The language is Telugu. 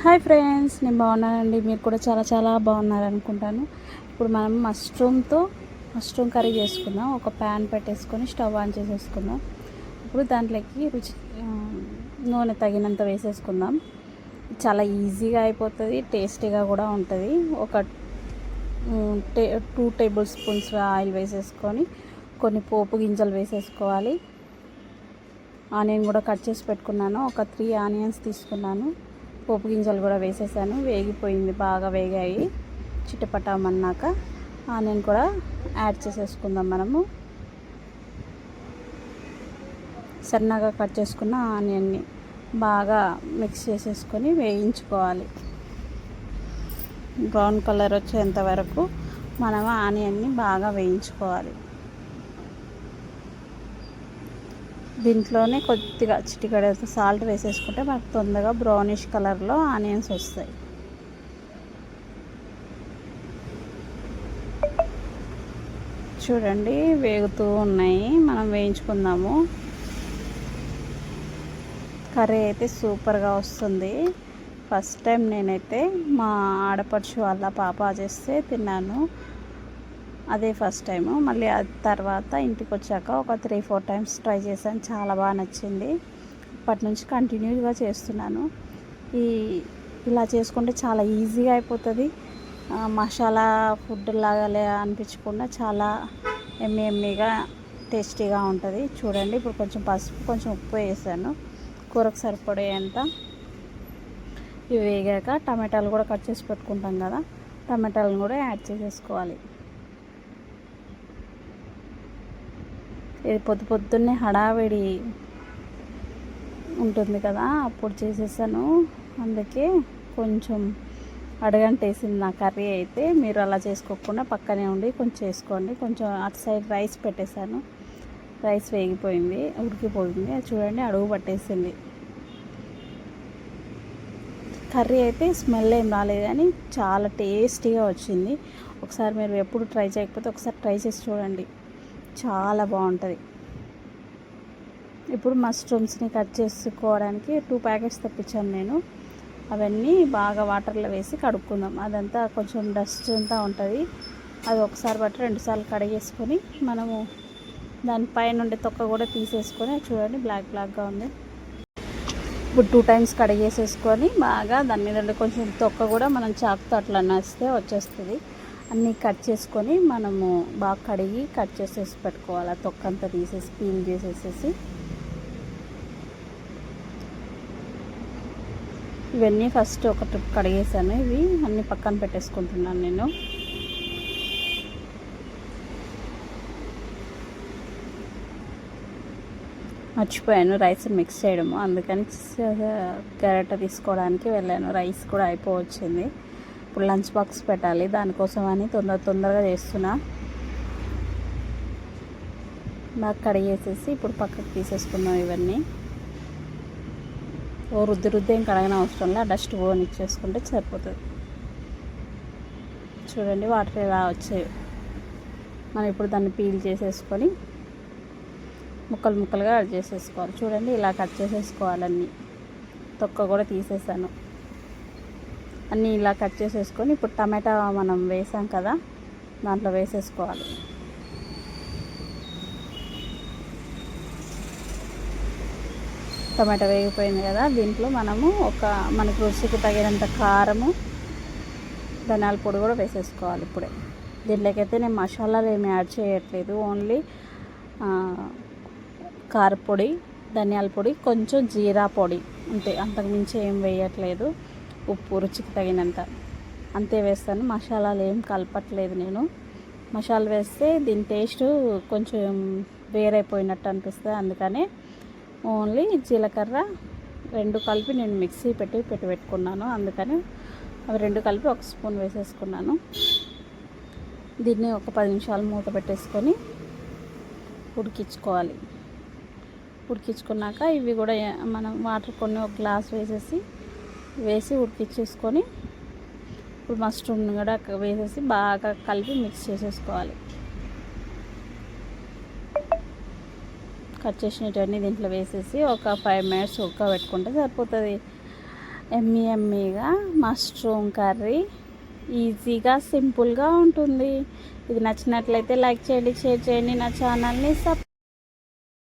హాయ్ ఫ్రెండ్స్, నేను బాగున్నానండి. మీరు కూడా చాలా చాలా బాగున్నారనుకుంటాను. ఇప్పుడు మనం మష్రూమ్ కర్రీ చేసుకుందాం. ఒక ప్యాన్ పెట్టేసుకొని స్టవ్ ఆన్ చేసేసుకుందాం. ఇప్పుడు దాంట్లోకి నూనె తగినంత వేసేసుకుందాం. చాలా ఈజీగా అయిపోతుంది, టేస్టీగా కూడా ఉంటుంది. ఒక 2 టేబుల్ స్పూన్స్ ఆయిల్ వేసేసుకొని కొన్ని పోపు గింజలు వేసేసుకోవాలి. ఆనియన్ కూడా కట్ చేసి పెట్టుకున్నాను. ఒక 3 ఆనియన్స్ తీసుకున్నాను. పోపు గింజలు కూడా వేసేసాను. వేగిపోయింది, బాగా వేగాయి. చిటపటామన్నాక ఆనియన్ కూడా యాడ్ చేసేసుకుందాం. మనము సన్నగా కట్ చేసుకున్న ఆనియన్ని బాగా మిక్స్ చేసేసుకొని వేయించుకోవాలి. బ్రౌన్ కలర్ వచ్చేంత వరకు మనం ఆనియన్ని బాగా వేయించుకోవాలి. దీంట్లోనే కొద్దిగా చిటికెడ సాల్ట్ వేసేసుకుంటే మనకు తొందరగా బ్రౌనిష్ కలర్లో ఆనియన్స్ వస్తాయి. చూడండి, వేగుతూ ఉన్నాయి. మనం వేయించుకుందాము. కర్రీ అయితే సూపర్గా వస్తుంది. ఫస్ట్ టైం నేనైతే మా ఆడపడుచు వాళ్ళ పాప చేస్తే తిన్నాను. అదే ఫస్ట్ టైము. మళ్ళీ అది తర్వాత ఇంటికి వచ్చాక ఒక 3-4 టైమ్స్ ట్రై చేశాను. చాలా బాగా నచ్చింది. అప్పటి నుంచి కంటిన్యూగా చేస్తున్నాను. ఇలా చేసుకుంటే చాలా ఈజీగా అయిపోతుంది. మసాలా ఫుడ్ లాగా అనిపించకుండా చాలా ఎమ్మీగా టేస్టీగా ఉంటుంది. చూడండి, ఇప్పుడు కొంచెం పసుపు, కొంచెం ఉప్పు వేసాను, కూరకు సరిపడేంత. ఇవి వేగాక టమాటాలు కూడా కట్ చేసి పెట్టుకుంటాం కదా, టమాటాలను కూడా యాడ్ చేసేసుకోవాలి. ఇది పొద్దున్నే హడావిడి ఉంటుంది కదా, అప్పుడు చేసేసాను. అందుకే కొంచెం అడగంటేసింది నా కర్రీ అయితే. మీరు అలా చేసుకోకుండా పక్కనే ఉండి కొంచెం చేసుకోండి. కొంచెం అటు సైడ్ రైస్ పెట్టేశాను. రైస్ వేగిపోయింది, ఉడికిపోయింది. అది చూడండి, అడుగు పట్టేసింది. కర్రీ అయితే స్మెల్ ఏం రాలేదు, కానీ చాలా టేస్టీగా వచ్చింది. ఒకసారి మీరు ఎప్పుడు ట్రై చేయకపోతే ఒకసారి ట్రై చేసి చూడండి, చాలా బాగుంటుంది. ఇప్పుడు మష్రూమ్స్ని కట్ చేసుకోవడానికి 2 ప్యాకెట్స్ తెప్పించాను నేను. అవన్నీ బాగా వాటర్లో వేసి కడుక్కుందాం. అదంతా కొంచెం డస్ట్ అంతా ఉంటుంది. అది ఒకసారి బట్టి 2 సార్లు కడిగేసుకొని మనము దానిపైన ఉండే తొక్క కూడా తీసేసుకొని, చూడండి బ్లాక్గా ఉంది. ఇప్పుడు 2 టైమ్స్ కడిగేసేసుకొని బాగా దాని మీద కొంచెం తొక్క కూడా మనం చాకుతో అట్లా నస్తే వచ్చేస్తుంది. అన్నీ కట్ చేసుకొని మనము బాగా కడిగి కట్ చేసేసి పెట్టుకోవాలి. ఆ తొక్క అంతా తీసేసి పీల్ చేసేసేసి ఇవన్నీ ఫస్ట్ ఒక ట్రిప్ కడిగేసాను. ఇవి అన్నీ పక్కన పెట్టేసుకుంటున్నాను నేను. మర్చిపోయాను రైస్ మిక్స్ చేయడము, అందుకని గరిటె తీసుకోవడానికి వెళ్ళాను. రైస్ కూడా అయిపోవచ్చింది. ఇప్పుడు లంచ్ బాక్స్ పెట్టాలి, దానికోసం అని తొందరగా చేస్తున్నా. బాగా కడిగేసేసి ఇప్పుడు పక్కకు తీసేసుకున్నాం. ఇవన్నీ రుద్ది ఏం కడగని అవసరం లేదు, డస్ట్ పోనిచ్చేసుకుంటే సరిపోతుంది. చూడండి, వాటర్ ఇలా వచ్చాయి. మనం ఇప్పుడు దాన్ని పీల్ చేసేసుకొని ముక్కలుగా కట్ చేసేసుకోవాలి. చూడండి, ఇలా కట్ చేసేసుకోవాలి. అన్నీ తొక్క కూడా తీసేసాను. అన్నీ ఇలా కట్ చేసేసుకొని ఇప్పుడు టమాటా మనం వేసాం కదా, దాంట్లో వేసేసుకోవాలి. టమాటా వేగిపోయింది కదా, దీంట్లో మనము మనకు రుచికి తగినంత కారము, ధనియాల పొడి కూడా వేసేసుకోవాలి. ఇప్పుడే దీంట్లోకైతే నేను మసాలాలు ఏమి యాడ్ చేయట్లేదు. ఓన్లీ కారపొడి, ధనియాల పొడి, కొంచెం జీరా పొడి, అంతే. అంతకుమించి ఏం వేయట్లేదు. ఉప్పు రుచికి తగినంత అంతే వేస్తాను. మసాలాలు ఏం కలపట్లేదు నేను. మసాలా వేస్తే దీని టేస్ట్ కొంచెం వేరైపోయినట్టు అనిపిస్తుంది. అందుకనే ఓన్లీ జీలకర్ర 2 కలిపి నేను మిక్సీ పెట్టుకున్నాను. అందుకని అవి 2 కలిపి 1 స్పూన్ వేసేసుకున్నాను. దీన్ని ఒక 10 నిమిషాలు మూత పెట్టేసుకొని ఉడికించుకోవాలి. ఉడికించుకున్నాక ఇవి కూడా మనం వాటర్ కొన్ని ఒక గ్లాస్ వేసి ఉడికించేసుకొని ఇప్పుడు మష్రూమ్ని కూడా వేసేసి బాగా కలిపి మిక్స్ చేసేసుకోవాలి. కట్ చేసినవన్నీ దీంట్లో వేసేసి ఒక 5 మినిట్స్ ఉడకబెట్టుకుంటే సరిపోతుంది. ఎమ్మీగా మష్రూమ్ కర్రీ ఈజీగా సింపుల్గా ఉంటుంది. ఇది నచ్చినట్లయితే లైక్ చేయండి, షేర్ చేయండి, నా ఛానల్ని